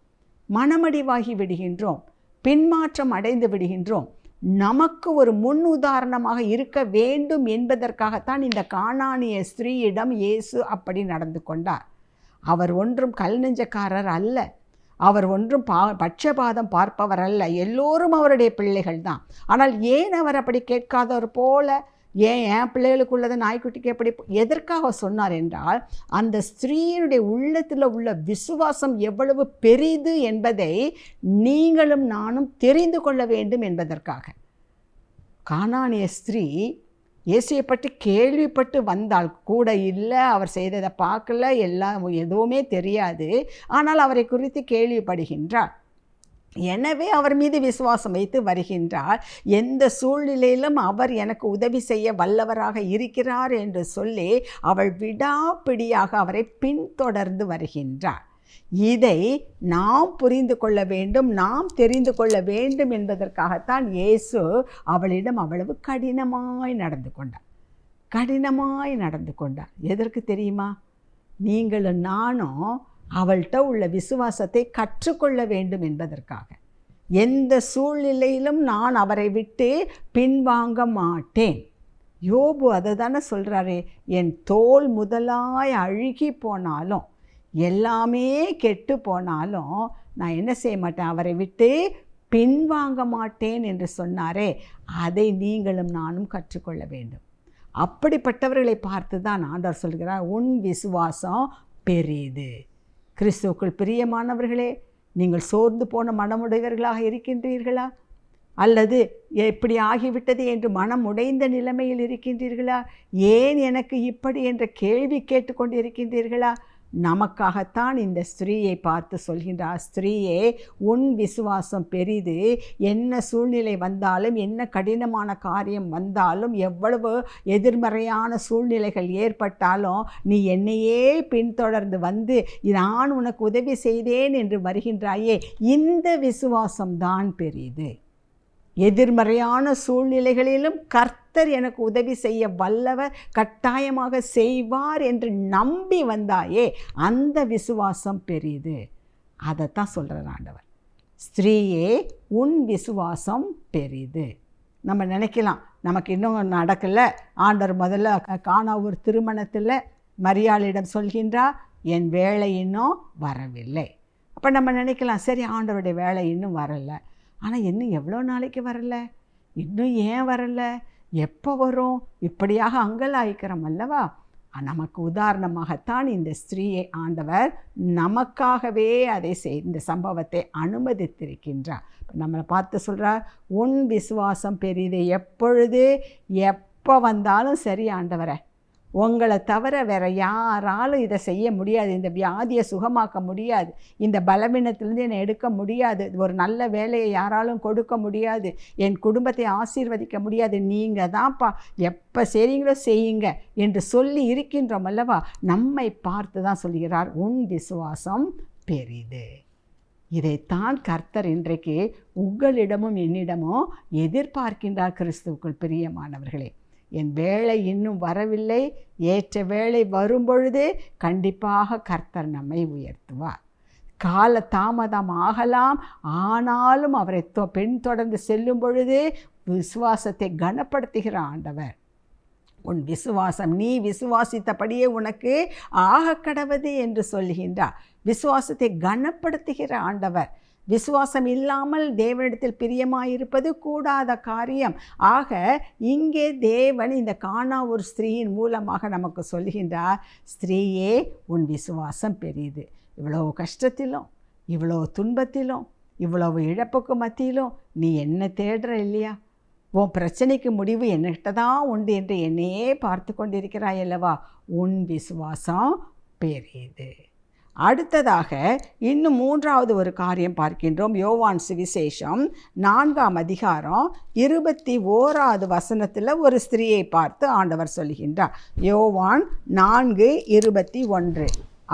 Speaker 1: மனமடிவாகி விடுகின்றோம், பின்மாற்றம் அடைந்து விடுகின்றோம். நமக்கு ஒரு முன் உதாரணமாக இருக்க வேண்டும் என்பதற்காகத்தான் இந்த கானானிய ஸ்திரீயிடம் இயேசு அப்படி நடந்து கொண்டார். அவர் ஒன்றும் கல் நெஞ்சக்காரர் அல்ல, அவர் ஒன்றும் பட்சபாதம் பார்ப்பவர் அல்ல. எல்லோரும் அவருடைய பிள்ளைகள் தான். ஆனால் ஏன் அவர் அப்படி கேட்காதவர் போல, என் பிள்ளைகளுக்குள்ளதை நாய்க்குட்டிக்கு எப்படி, எதற்காக சொன்னார் என்றால், அந்த ஸ்திரீயினுடைய உள்ளத்தில் உள்ள விசுவாசம் எவ்வளவு பெரிது என்பதை நீங்களும் நானும் தெரிந்து கொள்ள வேண்டும் என்பதற்காக. கானானிய ஸ்திரீ இயேசுவை பற்றி கேள்விப்பட்டு வந்தால் கூட இல்லை, அவர் செய்ததை பார்க்கல, எல்லாம் எதுவுமே தெரியாது. ஆனால் அவரை குறித்து கேள்விப்படுகின்றார். எனவே அவர் மீது விசுவாசம் வைத்து வருகின்றார். எந்த சூழ்நிலையிலும் அவர் எனக்கு உதவி செய்ய வல்லவராக இருக்கிறார் என்று சொல்லி அவள் விடாப்பிடியாக அவரை பின்தொடர்ந்து வருகின்றார். இதை நாம் புரிந்து கொள்ள வேண்டும், நாம் தெரிந்து கொள்ள வேண்டும் என்பதற்காகத்தான் இயேசு அவளிடம் அவ்வளவு கடினமாய் நடந்து கொண்டார். எதற்கு தெரியுமா? நீங்களும் நானும் அவள்கிட்ட உள்ள விசுவாசத்தை கற்றுக்கொள்ள வேண்டும் என்பதற்காக. எந்த சூழ்நிலையிலும் நான் அவரை விட்டு பின்வாங்க மாட்டேன். யோபு அதை தானே சொல்கிறாரே, என் தோல் முதலாய் அழுகி போனாலும், எல்லாமே கெட்டு போனாலும் நான் என்ன செய்ய மாட்டேன், அவரை விட்டு பின்வாங்க மாட்டேன் என்று சொன்னாரே. அதை நீங்களும் நானும் கற்றுக்கொள்ள வேண்டும். அப்படிப்பட்டவர்களை பார்த்து தான் ஆண்டவர் சொல்கிறார், உன் விசுவாசம் பெரிது. கிறிஸ்துவுக்குள் பிரியமானவர்களே, நீங்கள் சோர்ந்து போன மனமுடையவர்களாக இருக்கின்றீர்களா? அல்லது எப்படி ஆகிவிட்டது என்று மனம் உடைந்த நிலைமையில் இருக்கின்றீர்களா? ஏன் எனக்கு இப்படி என்ற கேள்வி கேட்டுக்கொண்டு இருக்கின்றீர்களா? நமக்காகத்தான் இந்த ஸ்திரீயை பார்த்து சொல்கின்றார், ஸ்திரீயே, உன் விசுவாசம் பெரிது. என்ன சூழ்நிலை வந்தாலும், என்ன கடினமான காரியம் வந்தாலும், எவ்வளவு எதிர்மறையான சூழ்நிலைகள் ஏற்பட்டாலும், நீ என்னையே பின்தொடர்ந்து வந்து நான் உனக்கு உதவி செய்தேன் என்று வருகின்றாயே, இந்த விசுவாசம்தான் பெரிது. எதிர்மறையான சூழ்நிலைகளிலும் கர்த்தர் எனக்கு உதவி செய்ய வல்லவர், கட்டாயமாக செய்வார் என்று நம்பி வந்தாயே, அந்த விசுவாசம் பெரிது. அதைத்தான் சொல்கிறார் ஆண்டவர். ஸ்திரீயே, உன் விசுவாசம் பெரிது. நம்ம நினைக்கலாம், நமக்கு இன்னும் நடக்கலை. ஆண்டவர் முதல்ல கானா ஒரு திருமணத்தில் மரியாளிடம் சொல்கின்றார், என் வேலை இன்னும் வரவில்லை. அப்போ நம்ம நினைக்கலாம், சரி, ஆண்டவருடைய வேலை இன்னும் வரலை. ஆனால் இன்னும் எவ்வளோ நாளைக்கு வரலை, இன்னும் ஏன் வரலை, எப்போ வரும், இப்படியாக அங்கலாய்க்கிறோம் அல்லவா? நமக்கு உதாரணமாகத்தான் இந்த ஸ்திரீயை ஆண்டவர் நமக்காகவே அதை இந்த சம்பவத்தை அனுமதித்திருக்கின்றார். நம்மளை பார்த்து சொல்கிறார், உன் விசுவாசம் பெரிது. எப்போ வந்தாலும் சரி ஆண்டவரை, உங்களை தவிர வேறு யாராலும் இதை செய்ய முடியாது, இந்த வியாதியை சுகமாக்க முடியாது, இந்த பலவீனத்திலேருந்து என்னை எடுக்க முடியாது, ஒரு நல்ல வேலையை யாராலும் கொடுக்க முடியாது, என் குடும்பத்தை ஆசீர்வதிக்க முடியாது, நீங்கள் தான்ப்பா, எப்போ செய்கிறீங்களோ செய்யுங்க என்று சொல்லி இருக்கின்றோம் அல்லவா? நம்மை பார்த்து தான் சொல்கிறார், உன் விசுவாசம் பெரிது. இதைத்தான் கர்த்தர் இன்றைக்கு உங்களிடமும் என்னிடமும் எதிர்பார்க்கின்றார். கிறிஸ்துவுக்குள் பிரியமானவர்களே, என் வேலை இன்னும் வரவில்லை, ஏற்ற வேலை வரும்பொழுது கண்டிப்பாக கர்த்தர் நம்மை உயர்த்துவார். கால தாமதம் ஆகலாம், ஆனாலும் அவரை பெண் தொடர்ந்து செல்லும் பொழுது விசுவாசத்தை கனப்படுத்துகிற ஆண்டவர். உன் விசுவாசம், நீ விசுவாசித்தபடியே உனக்கு ஆக கடவது என்று சொல்லுகின்றார். விசுவாசத்தை கனப்படுத்துகிற ஆண்டவர். விசுவாசம் இல்லாமல் தேவனிடத்தில் பிரியமாயிருப்பது கூடாத காரியம். ஆக இங்கே தேவன் இந்த கானா ஒரு ஸ்திரீயின் மூலமாக நமக்கு சொல்கின்றார், ஸ்திரீயே உன் விசுவாசம் பெரியது. இவ்வளோ கஷ்டத்திலும், இவ்வளோ துன்பத்திலும், இவ்வளவு இழப்புக்கு மத்தியிலும் நீ என்ன தேடுற இல்லையா? உன் பிரச்சனைக்கு முடிவு என்கிட்ட தான் உண்டு என்று என்னையே பார்த்து கொண்டிருக்கிறாய் அல்லவா? உன் விசுவாசம் பெரியது. அடுத்ததாக இன்னும் 3வது ஒரு காரியம் பார்க்கின்றோம். யோவான் சுவிசேஷம் 4ஆம் அதிகாரம் 21வது வசனத்தில் ஒரு ஸ்திரீயை பார்த்து ஆண்டவர் சொல்கின்றார். யோவான் 4:21.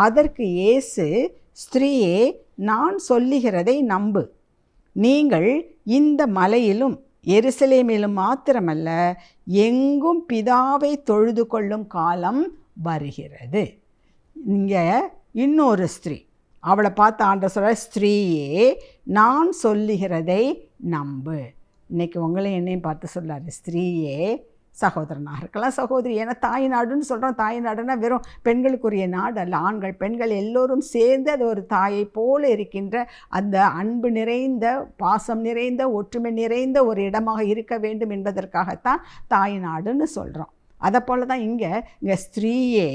Speaker 1: அதற்கு இயேசு, ஸ்திரீயே, நான் சொல்லுகிறதை நம்பு. நீங்கள் இந்த மலையிலும் எருசலேமிலும் மாத்திரமல்ல, எங்கும் பிதாவை தொழுது கொள்ளும் காலம் வருகிறது. இங்கே இன்னொரு ஸ்திரீ, அவளை பார்த்து ஆண்டவர் சொல்கிறார், ஸ்திரீயே, நான் சொல்லுகிறதை நம்பு. இன்றைக்கி உங்களையும் என்னையும் பார்த்து சொல்கிறார், ஸ்திரீயே, சகோதரனாக இருக்கலாம், சகோதரி. ஏன்னா தாய் நாடுன்னு சொல்கிறோம். தாய் நாடுன்னா வெறும் பெண்களுக்குரிய நாடு அல்ல. ஆண்கள் பெண்கள் எல்லோரும் சேர்ந்து அது ஒரு தாயை போல இருக்கின்ற அந்த அன்பு நிறைந்த, பாசம் நிறைந்த, ஒற்றுமை நிறைந்த ஒரு இடமாக இருக்க வேண்டும் என்பதற்காகத்தான் தாய் நாடுன்னு சொல்கிறோம். அதை போல தான் இங்கே ஸ்திரீயே,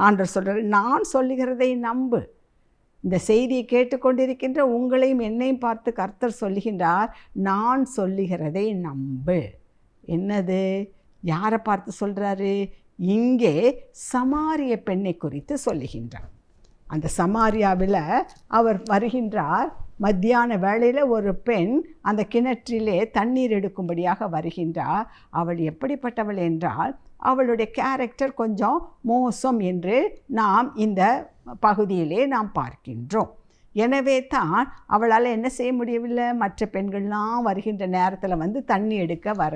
Speaker 1: ஆண்டவர் சொல்கிறார், நான் சொல்லுகிறதை நம்பு. இந்த செய்தியை கேட்டுக்கொண்டிருக்கின்ற உங்களையும் என்னையும் பார்த்து கர்த்தர் சொல்லுகின்றார், நான் சொல்லுகிறதை நம்பு. என்னது? யாரை பார்த்து சொல்கிறாரு? இங்கே சமாரிய பெண்ணை குறித்து சொல்லுகின்றார். அந்த சமாரியாவில் அவர் வருகின்றார். மத்தியான வேளையில் ஒரு பெண் அந்த கிணற்றிலே தண்ணீர் எடுக்கும்படியாக வருகின்றார். அவள் எப்படிப்பட்டவள் என்றால், அவளுடைய கேரக்டர் கொஞ்சம் மோசம் என்று நாம் இந்த பகுதியிலே நாம் பார்க்கின்றோம். எனவே தான் அவளால் என்ன செய்ய முடியவில்லை, மற்ற பெண்கள்லாம் வருகின்ற நேரத்தில் வந்து தண்ணி எடுக்க வர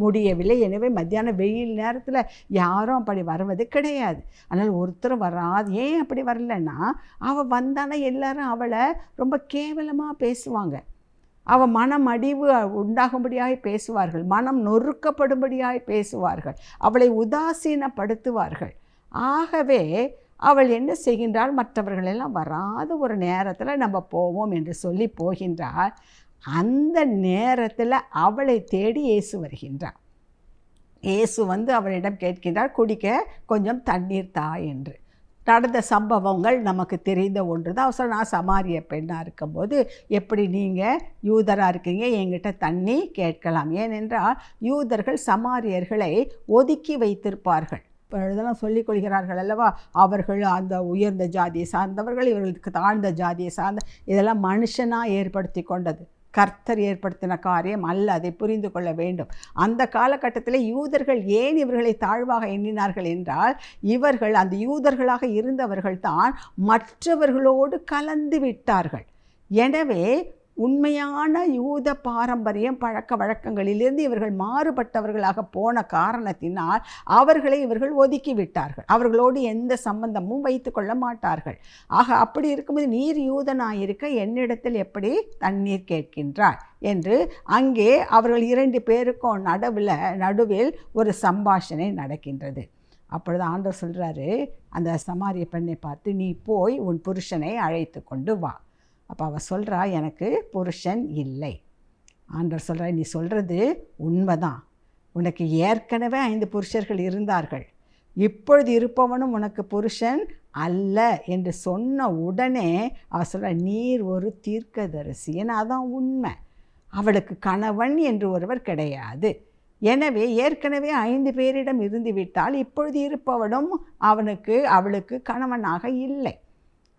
Speaker 1: முடியவில்லை. எனவே மத்தியான வெயில் நேரத்தில் யாரும் அப்படி வருவது கிடையாது. அதனால் ஒருத்தரும் வராது. ஏன் அப்படி வரலன்னா, அவள் வந்தானா எல்லாரும் அவளை ரொம்ப கேவலமாக பேசுவாங்க. அவள் மனம் அடிவு உண்டாகும்படியாக பேசுவார்கள், மனம் நொறுக்கப்படும்படியாக பேசுவார்கள், அவளை உதாசீனப்படுத்துவார்கள். ஆகவே அவள் என்ன செய்கின்றாள், மற்றவர்களெல்லாம் வராத ஒரு நேரத்தில் நம்ம போவோம் என்று சொல்லி போகின்றாள். அந்த நேரத்தில் அவளை தேடி இயேசு வருகின்றார். இயேசு வந்து அவளிடம் கேட்கின்றார், குடிக்க கொஞ்சம் தண்ணீர் தா என்று. நடந்த சம்பவங்கள் நமக்கு தெரிந்த ஒன்று தான். அவசரம் நான் சமாரிய பெண்ணாக இருக்கும்போது, எப்படி நீங்கள் யூதராக இருக்கீங்க, என்கிட்ட தண்ணி கேட்கலாம். ஏனென்றால் யூதர்கள் சமாரியர்களை ஒதுக்கி வைத்திருப்பார்கள். இப்போ இதெல்லாம் சொல்லிக் கொள்கிறார்கள் அல்லவா, அவர்கள் அந்த உயர்ந்த ஜாதியை சார்ந்தவர்கள், இவர்களுக்கு தாழ்ந்த ஜாதியை சார்ந்த, இதெல்லாம் மனுஷனாக ஏற்படுத்தி கொண்டது, கர்த்தர் ஏற்படுத்தின காரியம் அல்ல. அதை புரிந்து கொள்ள வேண்டும். அந்த காலகட்டத்தில் யூதர்கள் ஏன் இவர்களை தாழ்வாக எண்ணினார்கள் என்றால், இவர்கள் அந்த யூதர்களாக இருந்தவர்கள் தான் மற்றவர்களோடு கலந்து விட்டார்கள். எனவே உண்மையான யூத பாரம்பரியம் பழக்க வழக்கங்களிலிருந்து இவர்கள் மாறுபட்டவர்களாக போன காரணத்தினால் அவர்களை இவர்கள் ஒதுக்கி விட்டார்கள். அவர்களோடு எந்த சம்பந்தமும் வைத்து கொள்ள மாட்டார்கள். ஆக அப்படி இருக்கும்போது, நீர் யூதனாயிருக்க என்னிடத்தில் எப்படி தண்ணீர் கேட்கின்றார் என்று அங்கே அவர்கள் 2 பேருக்கும் நடுவில் ஒரு சம்பாஷணை நடக்கின்றது. அப்பொழுது ஆண்டவர் சொல்கிறாரு அந்த சமாரிய பெண்ணை பார்த்து, நீ போய் உன் புருஷனை அழைத்து கொண்டு வா. அப்போ அவள் சொல்கிறா, எனக்கு புருஷன் இல்லை. ஆண்டவர் சொல்கிறா, நீ சொல்கிறது உண்மைதான். உனக்கு ஏற்கனவே 5 புருஷர்கள் இருந்தார்கள், இப்பொழுது இருப்பவனும் உனக்கு புருஷன் அல்ல என்று சொன்ன உடனே அவள் சொல்கிறா, நீர் ஒரு தீர்க்கதரிசி. ஏன்னா அதான் உண்மை. அவளுக்கு கணவன் என்று ஒருவர் கிடையாது. எனவே ஏற்கனவே 5 பேரிடம் இருந்து விட்டால் இப்பொழுது இருப்பவனும் அவளுக்கு கணவனாக இல்லை.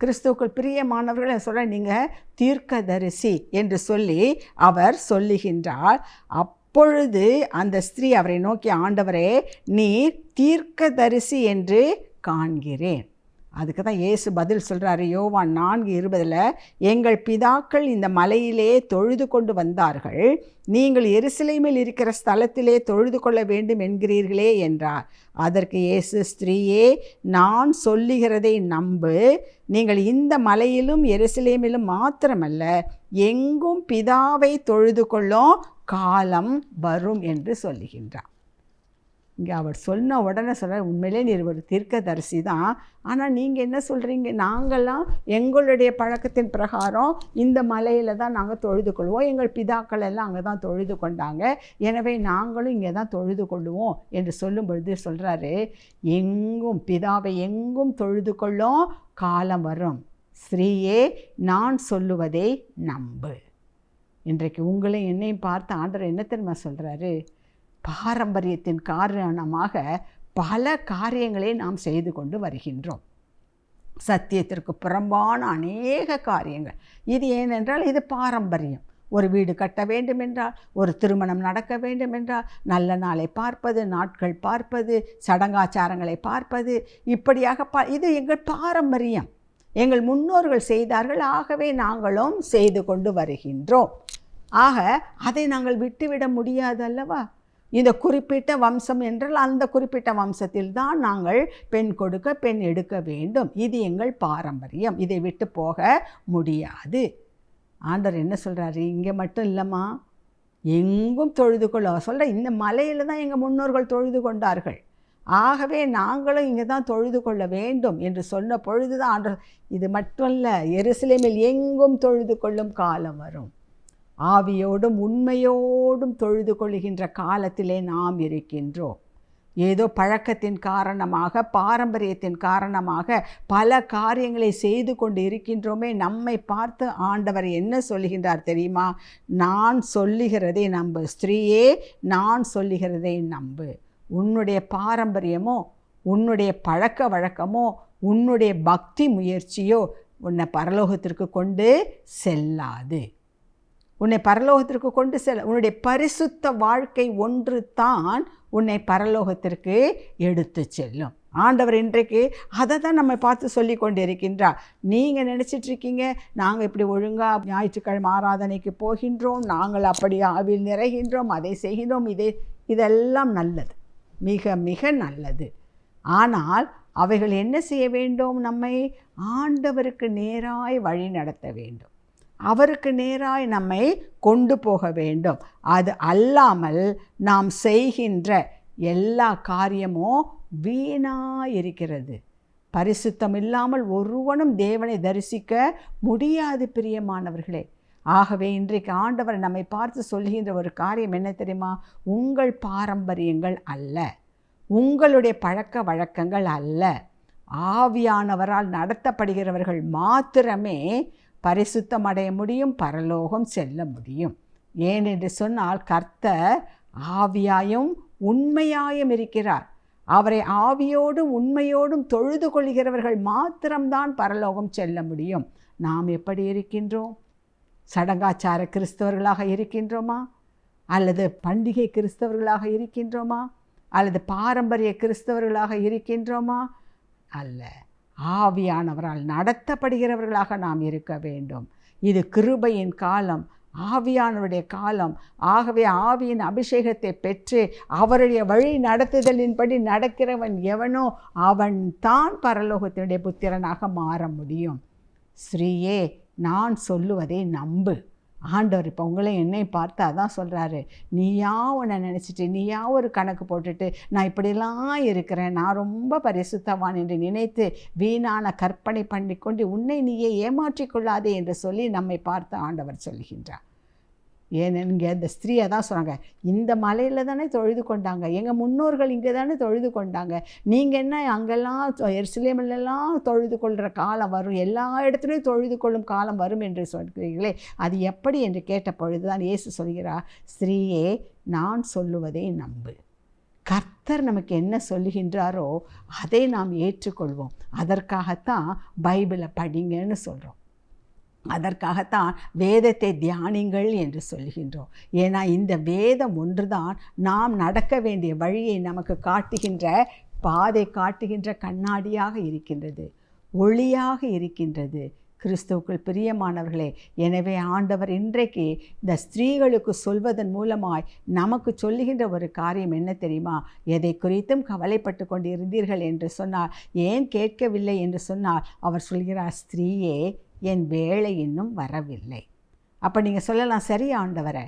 Speaker 1: கிறிஸ்துவுக்குள் பிரியமானவர்களை சொல்ல, நீங்கள் தீர்க்கதரிசி என்று சொல்லி அவர் சொல்லுகின்றார். அப்பொழுது அந்த ஸ்திரீ அவரை நோக்கி, ஆண்டவரே, நீர் தீர்க்கதரிசி என்று காண்கிறேன். அதுக்கு தான் இயேசு பதில் சொல்கிறாரு. யோவான் 4:20 எங்கள் பிதாக்கள் இந்த மலையிலே தொழுது கொண்டு வந்தார்கள், நீங்கள் எருசலேமில் இருக்கிற ஸ்தலத்திலே தொழுது கொள்ள வேண்டும் என்கிறீர்களே என்றார். அதற்கு இயேசு, ஸ்திரீயே, நான் சொல்லுகிறதை நம்பு. நீங்கள் இந்த மலையிலும் எருசலேமிலும் மாத்திரமல்ல, எங்கும் பிதாவை தொழுது கொள்ளும் காலம் வரும் என்று சொல்லுகின்றார். இங்கே அவர் சொன்ன உடனே சொல்கிறார், உண்மையிலே நீர் ஒரு தீர்க்கதரிசி தான், ஆனால் நீங்கள் என்ன சொல்கிறீங்க, நாங்கள்லாம் எங்களுடைய பழக்கத்தின் பிரகாரம் இந்த மலையில் தான் நாங்கள் தொழுது கொள்வோம், எங்கள் பிதாக்கள் எல்லாம் அங்கே தான் தொழுது கொண்டாங்க, எனவே நாங்களும் இங்கே தான் தொழுது கொள்ளுவோம் என்று சொல்லும் பொழுது சொல்கிறாரு, எங்கும் பிதாவை எங்கும் தொழுது கொள்ளும் காலம் வரும். ஸ்ரீயே, நான் சொல்லுவதை நம்பு. இன்றைக்கு உங்களையும் என்னையும் பார்த்து ஆண்டவர் என்ன தெரியுமா சொல்கிறாரு, பாரம்பரியத்தின் காரணமாக பல காரியங்களை நாம் செய்து கொண்டு வருகின்றோம். சத்தியத்திற்கு புறம்பான அநேக காரியங்கள். இது ஏனென்றால் இது பாரம்பரியம். ஒரு வீடு கட்ட வேண்டும் என்றால், ஒரு திருமணம் நடக்க வேண்டும் என்றால், நல்ல நாளை பார்ப்பது, நாட்கள் பார்ப்பது, சடங்காச்சாரங்களை பார்ப்பது, இப்படியாக இது எங்கள் பாரம்பரியம். எங்கள் முன்னோர்கள் செய்தார்கள், ஆகவே நாங்களும் செய்து கொண்டு வருகின்றோம். ஆக அதை நாங்கள் விட்டுவிட முடியாது அல்லவா? இந்த குறிப்பிட்ட வம்சம் என்றால் அந்த குறிப்பிட்ட வம்சத்தில் தான் நாங்கள் பெண் கொடுக்க, பெண் எடுக்க வேண்டும். இது எங்கள் பாரம்பரியம், இதை விட்டு போக முடியாது. ஆண்டவர் என்ன சொல்கிறாரு, இங்கே மட்டும் இல்லைம்மா, எங்கும் தொழுது கொள்ள சொல்கிற. இந்த மலையில் தான் எங்கள் முன்னோர்கள் தொழுது கொண்டார்கள், ஆகவே நாங்களும் இங்கே தான் தொழுது கொள்ள வேண்டும் என்று சொன்ன பொழுது தான் ஆண்டவர், இது மட்டும் இல்லை, எருசலேமில் எங்கும் தொழுது கொள்ளும் காலம் வரும். ஆவியோடும் உண்மையோடும் தொழுது கொள்கின்ற காலத்திலே நாம் இருக்கின்றோம். ஏதோ பழக்கத்தின் காரணமாக, பாரம்பரியத்தின் காரணமாக பல காரியங்களை செய்து கொண்டு இருக்கின்றோமே. நம்மை பார்த்து ஆண்டவர் என்ன சொல்லுகின்றார் தெரியுமா? நான் சொல்லுகிறதை நம்பு. ஸ்திரீயே, நான் சொல்லுகிறதை நம்பு. உன்னுடைய பாரம்பரியமோ, உன்னுடைய பழக்க வழக்கமோ, உன்னுடைய பக்தி முயற்சியோ உன்னை பரலோகத்திற்கு கொண்டு செல்லாது. உன்னை பரலோகத்திற்கு கொண்டு செல்ல, உன்னுடைய பரிசுத்த வாழ்க்கை ஒன்று தான் உன்னை பரலோகத்திற்கு எடுத்து செல்லும். ஆண்டவர் இன்றைக்கு அதை தான் நம்ம பார்த்து சொல்லி கொண்டு இருக்கின்றார். நீங்கள் நினச்சிட்ருக்கீங்க, நாங்கள் இப்படி ஒழுங்காக ஞாயிற்றுக்கிழமை ஆராதனைக்கு போகின்றோம், நாங்கள் அப்படி ஆவில் நிறைகின்றோம், அதை செய்கின்றோம், இதெல்லாம் நல்லது, மிக மிக நல்லது. ஆனால் அவைகள் என்ன செய்ய வேண்டும்? நம்மை ஆண்டவருக்கு நேராய் வழி நடத்த வேண்டும், அவருக்கு நேராய் நம்மை கொண்டு போக வேண்டும். அது அல்லாமல் நாம் செய்கின்ற எல்லா காரியமும் வீணாக இருக்கிறது. பரிசுத்தம் இல்லாமல் ஒருவனும் தேவனை தரிசிக்க முடியாது பிரியமானவர்களே. ஆகவே இன்றைக்கு ஆண்டவர் நம்மை பார்த்து சொல்கின்ற ஒரு காரியம் என்ன தெரியுமா? உங்கள் பாரம்பரியங்கள் அல்ல, உங்களுடைய பழக்க வழக்கங்கள் அல்ல, ஆவியானவரால் நடத்தப்படுகிறவர்கள் மாத்திரமே பரிசுத்தம் அடைய முடியும், பரலோகம் செல்ல முடியும். ஏனென்று சொன்னால் கர்த்தர் ஆவியாயும் உண்மையாயும் இருக்கிறார். அவரை ஆவியோடும் உண்மையோடும் தொழுது கொள்கிறவர்கள் மாத்திரம்தான் பரலோகம் செல்ல முடியும். நாம் எப்படி இருக்கின்றோம்? சடங்காச்சார கிறிஸ்தவர்களாக இருக்கின்றோமா? அல்லது பண்டிகை கிறிஸ்தவர்களாக இருக்கின்றோமா? அல்லது பாரம்பரிய கிறிஸ்தவர்களாக இருக்கின்றோமா? அல்ல, ஆவியானவரால் நடத்தப்படுகிறவர்களாக நாம் இருக்க வேண்டும். இது கிருபையின் காலம், ஆவியானவருடைய காலம். ஆகவே ஆவியின் அபிஷேகத்தை பெற்று அவருடைய வழி நடத்துதலின்படி நடக்கிறவன் எவனோ அவன் தான் பரலோகத்தினுடைய புத்திரனாக மாற முடியும். ஸ்ரீயே, நான் சொல்லுவதை நம்பு. ஆண்டவர் இப்போ உங்களை என்னை பார்த்து அதான் சொல்கிறாரு, நீயா உன்னை நினச்சிட்டு, நீயா ஒரு கணக்கு போட்டுட்டு, நான் இப்படிலாம் இருக்கிறேன், நான் ரொம்ப பரிசுத்தவான் என்று நினைத்து வீணான கற்பனை பண்ணிக்கொண்டு உன்னை நீயே ஏமாற்றிக்கொள்ளாதே என்று சொல்லி நம்மை பார்த்து ஆண்டவர் சொல்கின்றார். ஏன்னு இந்த ஸ்திரீயை தான் சொன்னாங்க, இந்த மலையில் தானே தொழுது கொண்டாங்க, எங்கள் முன்னோர்கள் இங்கே தானே தொழுது கொண்டாங்க, நீங்கள் என்ன அங்கெல்லாம் எருசலேமிலெல்லாம் தொழுது கொள்கிற காலம் வரும், எல்லா இடத்துலையும் தொழுது கொள்ளும் காலம் வரும் என்று சொல்கிறீர்களே, அது எப்படி என்று கேட்ட பொழுது தான் இயேசு சொல்கிறார், ஸ்திரீயே, நான் சொல்லுவதை நம்பு. கர்த்தர் நமக்கு என்ன சொல்லுகின்றாரோ அதை நாம் ஏற்றுக்கொள்வோம். அதற்காகத்தான் பைபிளை படிங்கன்னு சொல்கிறோம், அதற்காகத்தான் வேதத்தை தியானிங்கள் என்று சொல்கின்றோம். ஏன்னா இந்த வேதம் ஒன்றுதான் நாம் நடக்க வேண்டிய வழியை நமக்கு காட்டுகின்ற, பாதை காட்டுகின்ற கண்ணாடியாக இருக்கின்றது. ஒளியாக இருக்கின்றது. கிறிஸ்துவுக்குள் பிரியமானவர்களே, எனவே ஆண்டவர் இன்றைக்கு இந்த ஸ்திரீகளுக்கு சொல்வதன் மூலமாய் நமக்கு சொல்லுகின்ற ஒரு காரியம் என்ன தெரியுமா? எதை குறித்தும் கவலைப்பட்டு கொண்டு இருந்தீர்கள் என்று சொன்னால், ஏன் கேட்கவில்லை என்று சொன்னால், அவர் சொல்கிறார், ஸ்திரீயே, என் வேலை இன்னும் வரவில்லை. அப்போ நீங்கள் சொல்லலாம், சரி ஆண்டவரே,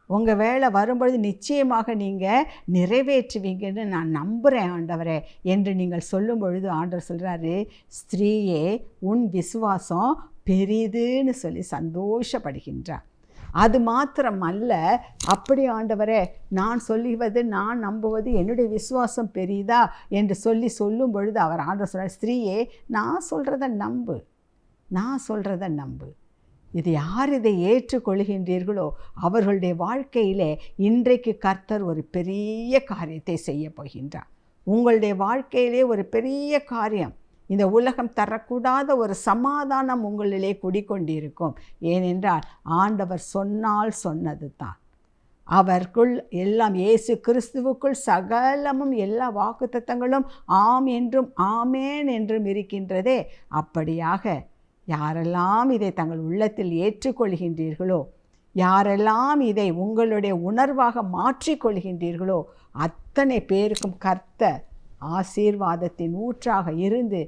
Speaker 1: உங்கள் வேலை வரும்பொழுது நிச்சயமாக நீங்கள் நிறைவேற்றுவீங்கன்னு நான் நம்புகிறேன் ஆண்டவரே என்று நீங்கள் சொல்லும் பொழுது ஆண்டவர் சொல்கிறாரு, ஸ்திரீயே, உன் விசுவாசம் பெரிதுன்னு சொல்லி சந்தோஷப்படுகின்றார். அது மாத்திரம் அல்ல, அப்படி ஆண்டவரே, நான் சொல்லுவது, நான் நம்புவது, என்னுடைய விசுவாசம் பெரிதா என்று சொல்லும் பொழுது அவர் ஆண்டவர் சொல்கிறார், ஸ்திரீயே, நான் சொல்கிறத நம்பு, நான் சொல்கிறத நம்பு. இது யார் இதை ஏற்றுக்கொள்கின்றீர்களோ அவர்களுடைய வாழ்க்கையிலே இன்றைக்கு கர்த்தர் ஒரு பெரிய காரியத்தை செய்ய போகின்றார். உங்களுடைய வாழ்க்கையிலே ஒரு பெரிய காரியம், இந்த உலகம் தரக்கூடாத ஒரு சமாதானம் உங்களிலே குடிக்கொண்டிருக்கும். ஏனென்றால் ஆண்டவர் சொன்னால் சொன்னது தான். அவருக்குள் எல்லாம், இயேசு கிறிஸ்துவுக்குள் சகலமும், எல்லா வாக்குத்தத்தங்களும் ஆம் என்றும் ஆமேன் என்றும் இருக்கின்றதே. அப்படியாக யாரெல்லாம் இதை தங்கள் உள்ளத்தில் ஏற்றுக்கொள்கின்றீர்களோ, யாரெல்லாம் இதை உங்களுடைய உணர்வாக மாற்றிக்கொள்கின்றீர்களோ, அத்தனை பேருக்கும் கர்த்தர் ஆசீர்வாதத்தின் ஊற்றாக இருந்து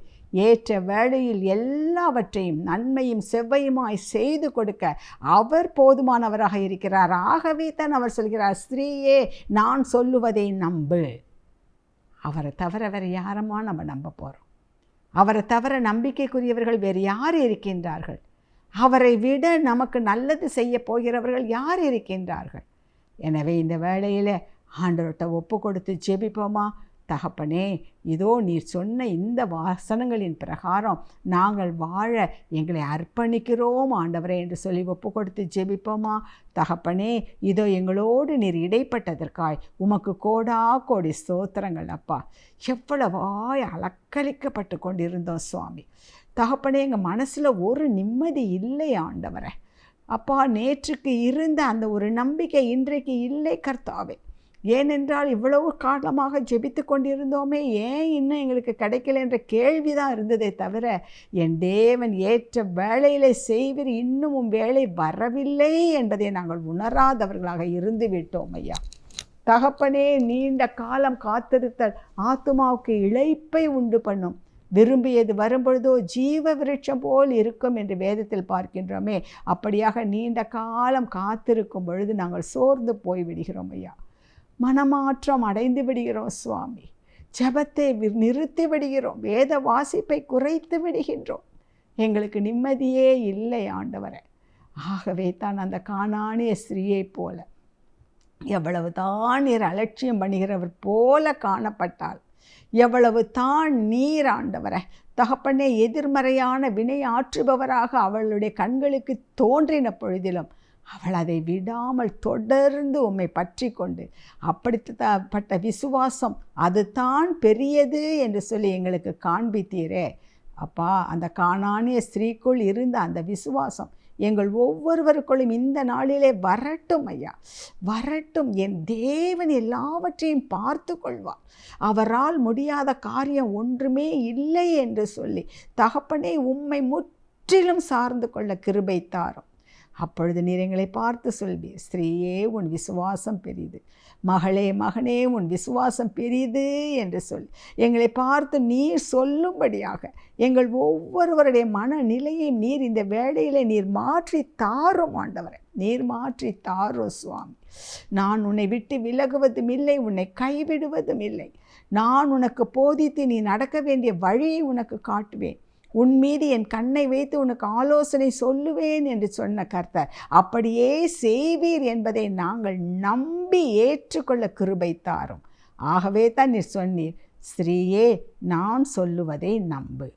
Speaker 1: ஏற்ற வேளையில் எல்லாவற்றையும் நன்மையும் செவ்வையுமாய் செய்து கொடுக்க அவர் போதுமானவராக இருக்கிறார். ஆகவே தான் அவர் சொல்கிறார், ஸ்திரீயே, நான் சொல்லுவதை நம்பு. அவரை தவிர வேறு யாரமா நம்ம நம்ப போகிறோம்? அவரை தவிர நம்பிக்கைக்குரியவர்கள் வேறு யார் இருக்கின்றார்கள்? அவரை விட நமக்கு நல்லது செய்ய போகிறவர்கள் யார் இருக்கின்றார்கள்? எனவே இந்த வேளையில் ஆண்டவர்கிட்ட ஒப்பு கொடுத்து ஜெபிப்போமா? தகப்பனே, இதோ நீர் சொன்ன இந்த வாசனங்களின் பிரகாரம் நாங்கள் வாழ எங்களை அர்ப்பணிக்கிறோம் ஆண்டவரே என்று சொல்லி ஒப்பு கொடுத்து ஜெபிப்போமா? தகப்பனே, இதோ எங்களோடு நீர் இடைப்பட்டதற்காய் உமக்கு கோடா கோடி ஸ்தோத்திரங்கள் அப்பா. எவ்வளவாய் அலக்களிக்கப்பட்டு கொண்டிருந்தோம் சுவாமி. தகப்பனே, எங்கள் மனசில் ஒரு நிம்மதி இல்லை ஆண்டவரே. அப்பா, நேற்றுக்கு இருந்த அந்த ஒரு நம்பிக்கை இன்றைக்கு இல்லை கர்த்தாவே. ஏனென்றால் இவ்வளவு காலமாக ஜெபித்து கொண்டிருந்தோமே, ஏன் இன்னும் எங்களுக்கு கிடைக்கல என்ற கேள்விதான் இருந்ததே தவிர, என் தேவன் ஏற்ற வேளையிலே செய்வீர், இன்னும் வேலை வரவில்லை என்பதை நாங்கள் உணராதவர்களாக இருந்து விட்டோம் ஐயா. தகப்பனே, நீண்ட காலம் காத்திருத்தல் ஆத்துமாவுக்கு இளைப்பை உண்டு பண்ணும், விரும்பியது வரும்பொழுதோ ஜீவ விருட்சம் போல் இருக்கும் என்று வேதத்தில் பார்க்கின்றோமே. அப்படியாக நீண்ட காலம் காத்திருக்கும் பொழுது நாங்கள் சோர்ந்து போய்விடுகிறோம் ஐயா. மனமாற்றம் அடைந்து விடுகிறோம் சுவாமி. ஜெபத்தை நிறுத்தி விடுகிறோம், வேத வாசிப்பை குறைத்து விடுகின்றோம். எங்களுக்கு நிம்மதியே இல்லை ஆண்டவரே. ஆகவே தான் அந்த கானானிய ஸ்திரீயை போல, எவ்வளவு தான் நீர் அலட்சியம் பண்ணுகிறவர் போல காணப்பட்டால், எவ்வளவு தான் நீர் ஆண்டவரை தகப்பனே எதிர்மறையான வினை ஆற்றுபவராக அவளுடைய கண்களுக்கு தோன்றின பொழுதிலும் அவள் அதை விடாமல் தொடர்ந்து உம்மை பற்றி கொண்டு, அப்படிப்பட்ட விசுவாசம் அதுதான் பெரியது என்று சொல்லி எங்களுக்கு காண்பித்தீரே அப்பா. அந்த கானானிய ஸ்திரீக்குள் இருந்த அந்த விசுவாசம் எங்கள் ஒவ்வொருவருக்குள்ளும் இந்த நாளிலே வரட்டும் ஐயா, வரட்டும். என் தேவன் எல்லாவற்றையும் பார்த்து கொள்வார், அவரால் முடியாத காரியம் ஒன்றுமே இல்லை என்று சொல்லி தகப்பனே உம்மை முற்றிலும் சார்ந்து கொள்ள கிருபை தாரும். அப்பொழுது நீர் எங்களை பார்த்து சொல்வீர், ஸ்திரீயே, உன் விசுவாசம் பெரிது, மகளே, மகனே, உன் விசுவாசம் பெரிது என்று சொல்லி எங்களை பார்த்து நீர் சொல்லும்படியாக எங்கள் ஒவ்வொருவருடைய மனநிலையை நீர் இந்த வேளையில் நீர் மாற்றி தாரும் ஆண்டவரே, நீர் மாற்றி தாரும் சுவாமி. நான் உன்னை விட்டு விலகுவதும் இல்லை, உன்னை கைவிடுவதும் இல்லை. நான் உனக்கு போதித்து நீ நடக்க வேண்டிய வழியை உனக்கு காட்டுவேன், உன் மீது என் கண்ணை வைத்து உனக்கு ஆலோசனை சொல்லுவேன் என்று சொன்ன கர்த்தர் அப்படியே செய்வீர் என்பதை நாங்கள் நம்பி ஏற்றுக்கொள்ள கிருபை தாரும். ஆகவே தான் நீர் சொன்னீர், ஸ்திரீயே, நான் சொல்லுவதை நம்பு.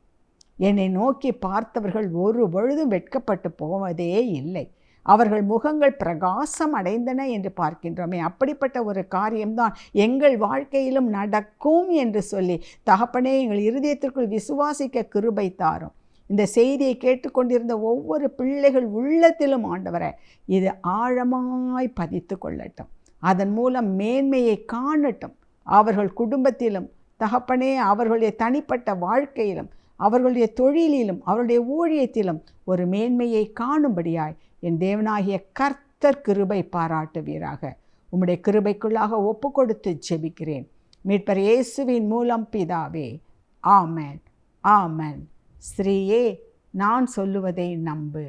Speaker 1: என்னை நோக்கி பார்த்தவர்கள் ஒரு பொழுதும் வெட்கப்பட்டு போவதே இல்லை, அவர்கள் முகங்கள் பிரகாசம் அடைந்தன என்று பார்க்கின்றோமே. அப்படிப்பட்ட ஒரு காரியம்தான் எங்கள் வாழ்க்கையிலும் நடக்கும் என்று சொல்லி தகப்பனே எங்கள் இருதயத்திற்குள் விசுவாசிக்க கிருபை தாரும். இந்த செய்தியை கேட்டுக்கொண்டிருந்த ஒவ்வொரு பிள்ளைகள் உள்ளத்திலும் ஆண்டவரே இது ஆழமாய் பதித்து கொள்ளட்டும், அதன் மூலம் மேன்மையை காணட்டும். அவர்கள் குடும்பத்திலும் தகப்பனே, அவர்களுடைய தனிப்பட்ட வாழ்க்கையிலும், அவர்களுடைய தொழிலிலும் அவருடைய ஊழியத்திலும் ஒரு மேன்மையை காணும்படியாய் என் தேவனாகிய கர்த்தர் கிருபை பாராட்டுவீராக. உம்முடைய கிருபைக்குள்ளாக ஒப்பு கொடுத்து ஜெபிக்கிறேன் மீட்பர் இயேசுவின் மூலம் பிதாவே. ஆமென், ஆமென். ஸ்ரீயே, நான் சொல்லுவதை நம்பு.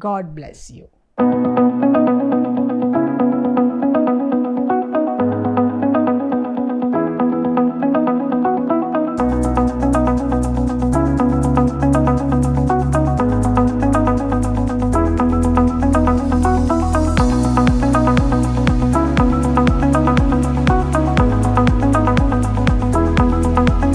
Speaker 1: God bless you.